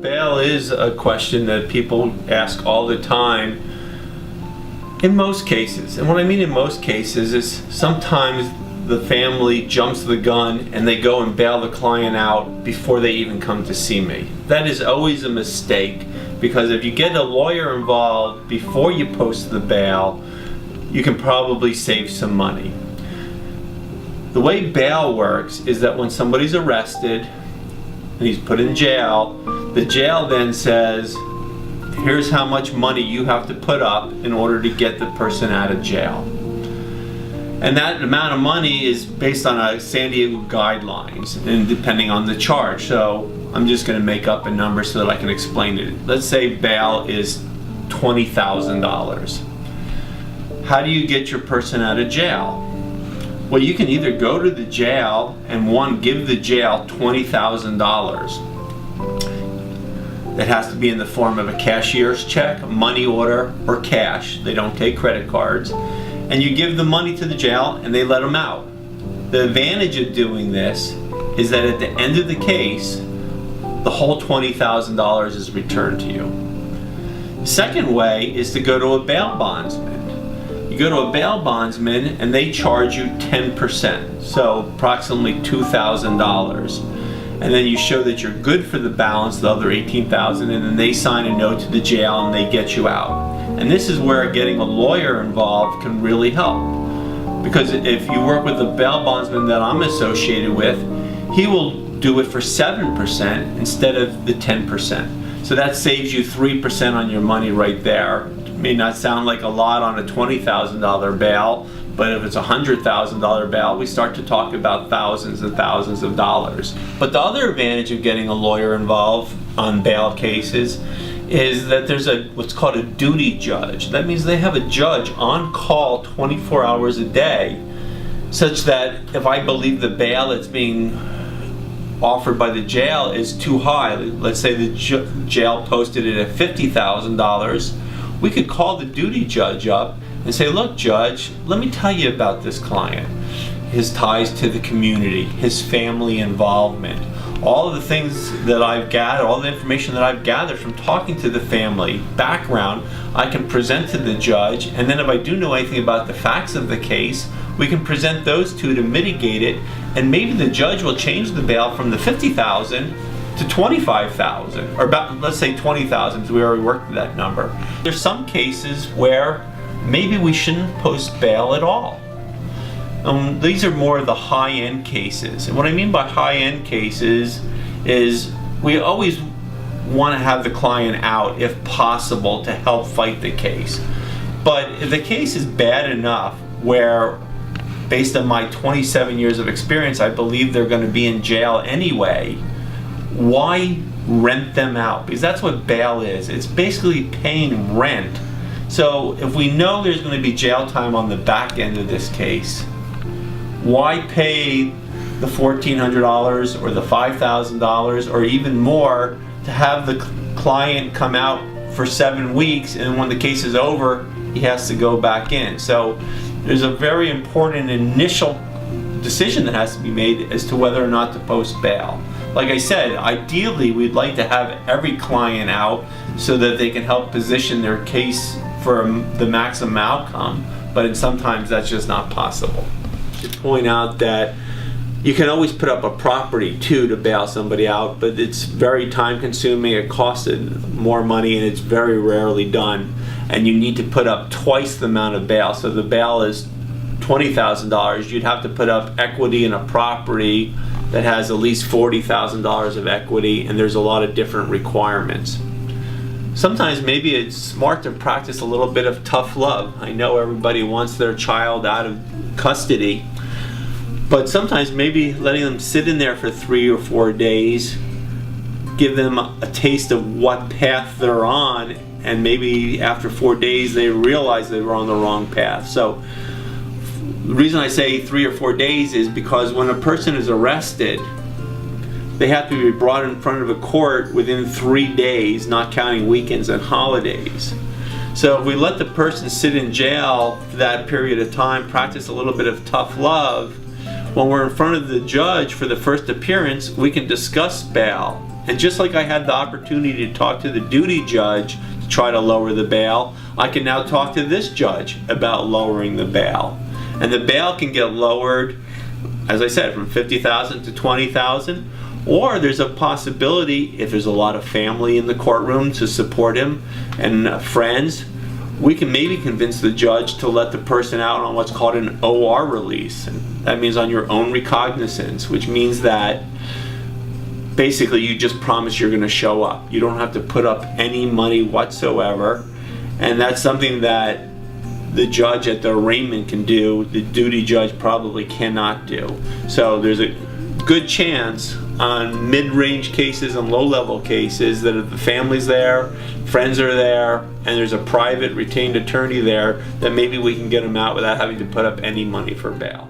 Bail is a question that people ask all the time in most cases. And what I mean in most cases is sometimes the family jumps the gun and they go and bail the client out before they even come to see me. That is always a mistake, because if you get a lawyer involved before you post the bail, you can probably save some money. The way bail works is that when somebody's arrested and he's put in jail, the jail then says, here's how much money you have to put up in order to get the person out of jail. And that amount of money is based on a San Diego guidelines and depending on the charge. So I'm just going to make up a number so that I can explain it. Let's say bail is $20,000. How do you get your person out of jail? Well, you can either go to the jail and give the jail $20,000. It has to be in the form of a cashier's check, a money order, or cash. They don't take credit cards. And you give the money to the jail and they let them out. The advantage of doing this is that at the end of the case, the whole $20,000 is returned to you. The second way is to go to a bail bondsman. You go to a bail bondsman and they charge you 10%, so approximately $2,000. And then you show that you're good for the balance, the other $18,000, and then they sign a note to the jail and they get you out. And this is where getting a lawyer involved can really help. Because if you work with the bail bondsman that I'm associated with, he will do it for 7% instead of the 10%. So that saves you 3% on your money right there. It may not sound like a lot on a $20,000 bail, but if it's a $100,000 bail, we start to talk about thousands and thousands of dollars. But the other advantage of getting a lawyer involved on bail cases is that there's what's called a duty judge. That means they have a judge on call 24 hours a day, such that if I believe the bail that's being offered by the jail is too high, let's say the jail posted it at $50,000, we could call the duty judge up and say, look, judge, let me tell you about this client. His ties to the community, his family involvement, all of the things that I've gathered, all the information that I've gathered from talking to the family background, I can present to the judge, and then if I do know anything about the facts of the case, we can present those two to mitigate it, and maybe the judge will change the bail from the $50,000 to $25,000, or about, let's say $20,000, because we already worked with that number. There's some cases where maybe we shouldn't post bail at all. These are more of the high-end cases. And what I mean by high-end cases is we always want to have the client out if possible to help fight the case. But if the case is bad enough where, based on my 27 years of experience, I believe they're going to be in jail anyway, why rent them out? Because that's what bail is. It's basically paying rent. So if we know there's going to be jail time on the back end of this case, why pay the $1,400 or the $5,000 or even more to have the client come out for 7 weeks, and when the case is over, he has to go back in? So there's a very important initial decision that has to be made as to whether or not to post bail. Like I said, ideally we'd like to have every client out so that they can help position their case for the maximum outcome, but sometimes that's just not possible. To point out that you can always put up a property too to bail somebody out, but it's very time consuming, it costs more money, and it's very rarely done. And you need to put up twice the amount of bail. So the bail is $20,000, you'd have to put up equity in a property that has at least $40,000 of equity, and there's a lot of different requirements. Sometimes maybe it's smart to practice a little bit of tough love. I know everybody wants their child out of custody, but sometimes maybe letting them sit in there for 3 or 4 days, give them a taste of what path they're on, and maybe after 4 days they realize they were on the wrong path. So the reason I say 3 or 4 days is because when a person is arrested, they have to be brought in front of a court within 3 days, not counting weekends and holidays. So if we let the person sit in jail for that period of time, practice a little bit of tough love, when we're in front of the judge for the first appearance, we can discuss bail. And just like I had the opportunity to talk to the duty judge to try to lower the bail, I can now talk to this judge about lowering the bail. And the bail can get lowered, as I said, from $50,000 to $20,000. Or there's a possibility, if there's a lot of family in the courtroom to support him and friends, we can maybe convince the judge to let the person out on what's called an OR release. And that means on your own recognizance, which means that basically you just promise you're going to show up. You don't have to put up any money whatsoever. And that's something that the judge at the arraignment can do, the duty judge probably cannot do. So there's a good chance on mid-range cases and low-level cases that if the family's there, friends are there, and there's a private retained attorney there, that maybe we can get them out without having to put up any money for bail.